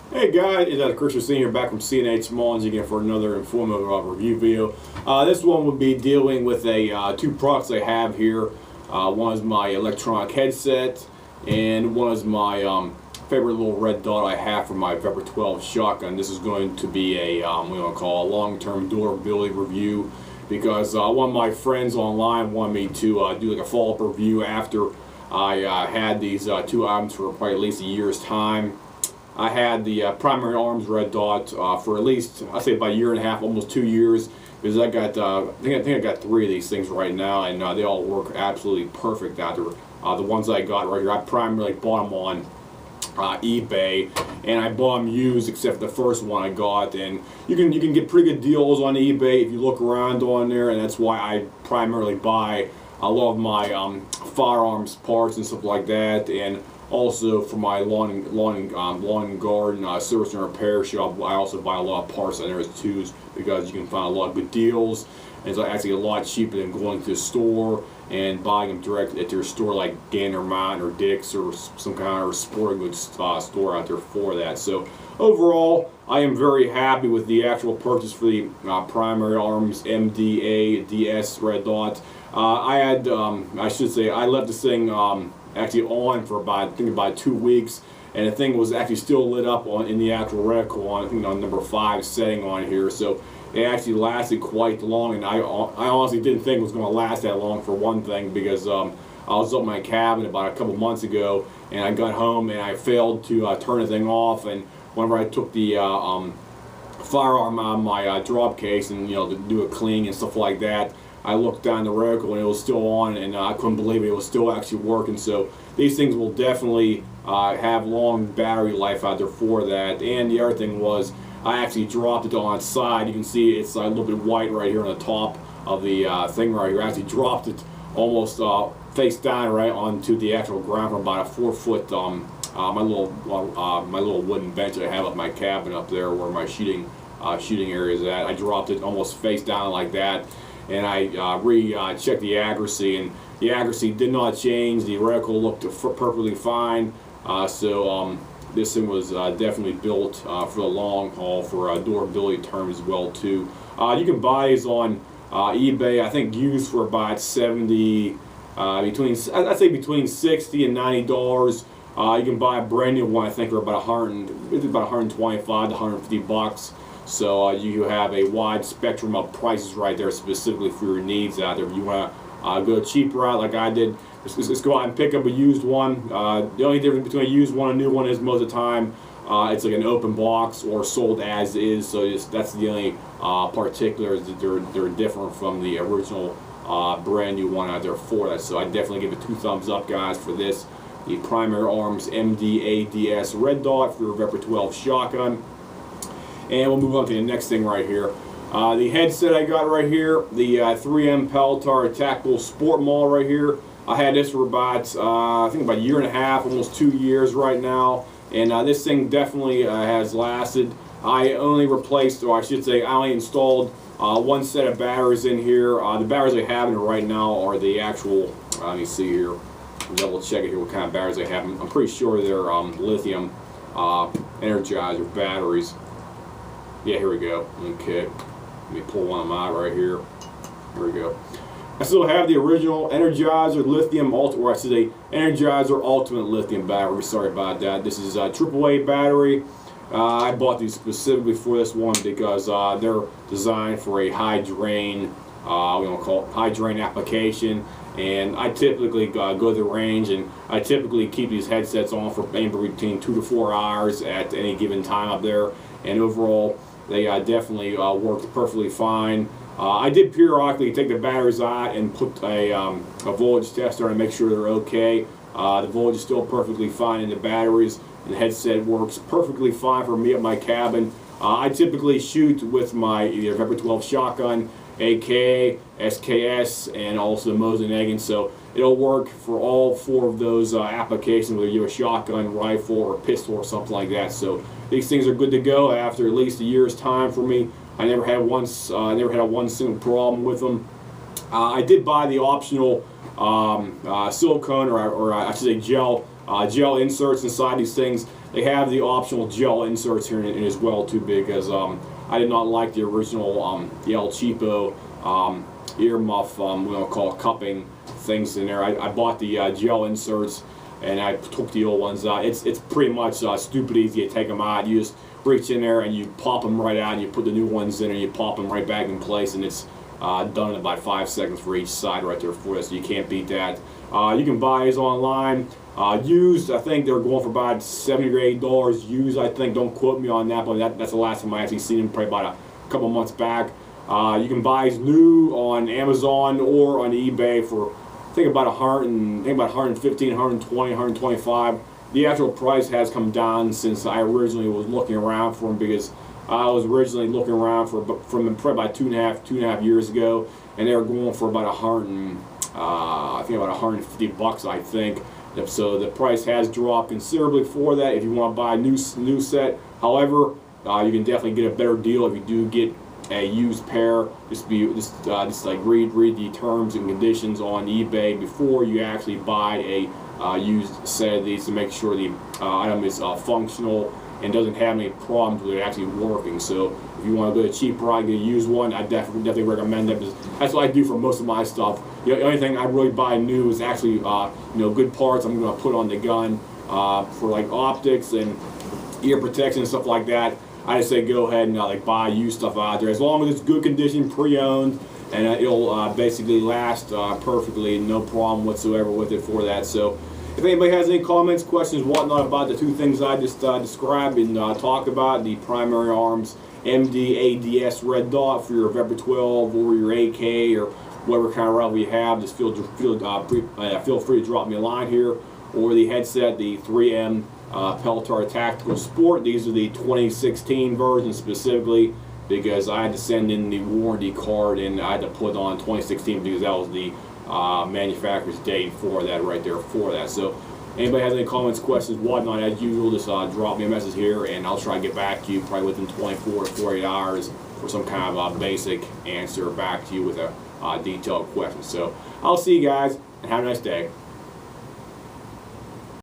Hey guys, it's Christian Senior back from CNH Mullins again for another informative review video. This one would be dealing with two products I have here. One is my electronic headset, and one is my favorite little red dot I have for my Vepr 12 shotgun. This is going to be a what we want to call a long-term durability review, because one of my friends online wanted me to do like a follow-up review after I had these two items for probably at least a year's time. I had the primary arms red dot for at least, I'd say about a year and a half, almost 2 years, because I got I think I got 3 of these things right now, and they all work absolutely perfect out there. The ones I got right here, I primarily bought them on eBay, and I bought them used except the first one I got, and you can get pretty good deals on eBay if you look around on there, and that's why I primarily buy a lot of my firearms parts and stuff like that. And also for my lawn and garden service and repair shop, I also buy a lot of parts on there too, because you can find a lot of good deals, and it's actually a lot cheaper than going to the store and buying them direct at your store like Gander Mountain or Dick's or some kind of sporting goods store out there for that. So overall, I am very happy with the actual purchase for the primary arms MDA DS red dot. I should say, I left this thing actually on for about, I think about 2 weeks, and the thing was actually still lit up in the actual reticle on, I think, on number 5 setting on here. So it actually lasted quite long, and I honestly didn't think it was going to last that long, for one thing, because I was up in my cabin about a couple months ago, and I got home and I failed to turn the thing off, and whenever I took the firearm out of my drop case and to do a clean and stuff like that, I looked down the reticle and it was still on, and I couldn't believe it was still actually working. So these things will definitely have long battery life out there for that. And the other thing was, I actually dropped it on its side. You can see it's a little bit white right here on the top of the thing right here. I actually dropped it almost face down right onto the actual ground from about a 4-foot my little wooden bench that I have up my cabin up there where my shooting area is at. I dropped it almost face down like that, and I checked the accuracy, and the accuracy did not change. The reticle looked perfectly fine. This thing was definitely built for the long haul, for durability terms as well too. You can buy these on eBay, I think used for about 70, I'd say between 60 and $90. You can buy a brand new one, I think, for about 125 to 150 bucks. So you have a wide spectrum of prices right there, specifically for your needs out there. If you want to go a cheap route like I did, just go out and pick up a used one. The only difference between a used one and a new one is most of the time it's like an open box or sold as is. So that's the only particulars that they're different from the original brand new one out there for that. So I definitely give it 2 thumbs up, guys, for this. The primary arms MDADS red dot for your Vepr 12 shotgun. And we'll move on to the next thing right here. The headset I got right here, the 3M Peltor Tactical Sport Mall right here. I had this for about, I think about a year and a half, almost 2 years right now. And this thing definitely has lasted. I only replaced, or I should say, I only installed one set of batteries in here. The batteries I have in it right now are the actual, let me see here, double check it here what kind of batteries I have. I'm pretty sure they're lithium Energizer batteries. Yeah, here we go. Okay, let me pull one of them out right here. Here we go. I still have the original Energizer lithium or I should say Energizer Ultimate lithium battery. Sorry about that. This is a AAA battery. I bought these specifically for this one because they're designed for a high drain, high drain application. And I typically go to the range, and I typically keep these headsets on for anywhere between 2 to 4 hours at any given time up there. And overall, they definitely worked perfectly fine. I did periodically take the batteries out and put a voltage tester to make sure they're okay. The voltage is still perfectly fine in the batteries. The headset works perfectly fine for me at my cabin. I typically shoot with my either Vepr 12 shotgun, AK, SKS, and also mosin, so it'll work for all 4 of those applications, whether you have a shotgun, rifle, or pistol or something like that. So these things are good to go after at least a year's time for me. I never had one single problem with them. I did buy the optional silicone, or I should say gel inserts inside these things. they have the optional gel inserts here in it as well too, because I did not like the original the El Cheapo earmuff, we'll call it cupping things in there. I bought the gel inserts and I took the old ones out. It's pretty much stupid easy to take them out. You just reach in there and you pop them right out, and you put the new ones in and you pop them right back in place, and it's done in about 5 seconds for each side right there for us. So you can't beat that. You can buy these online. Used, I think they're going for about $70 or $80 used, I think. Don't quote me on that, but that's the last time I actually seen them, probably about a couple months back. You can buy these new on Amazon or on eBay for I think about 115, 120, 125. The actual price has come down since I originally was looking around for them, because I was originally looking around for them probably about two and a half years ago, and they were going for about I think about $150, I think. So the price has dropped considerably for that if you want to buy a new set. However, you can definitely get a better deal if you do get a used pair. Just like read the terms and conditions on eBay before you actually buy a used set of these, to make sure the item is functional and doesn't have any problems with it actually working. So if you want to go the cheap route and get a used one, I definitely recommend that, because that's what I do for most of my stuff. The only thing I really buy new is actually good parts I'm going to put on the gun for like optics and ear protection and stuff like that. I just say go ahead and like buy used stuff out there, as long as it's good condition, pre-owned, and it'll basically last perfectly, no problem whatsoever with it for that. So if anybody has any comments, questions, whatnot about the two things I just described and talked about, the primary arms MD/ADS red dot for your Vepr 12 or your AK or whatever kind of rifle you have, just feel free to drop me a line here. Or the headset, the 3M Peltor Tactical Sport. These are the 2016 version specifically, because I had to send in the warranty card and I had to put on 2016 because that was the manufacturer's date for that right there for that. So anybody has any comments, questions, whatnot, as usual, just drop me a message here and I'll try to get back to you probably within 24 to 48 hours for some kind of basic answer back to you with a detailed question. So I'll see you guys and have a nice day.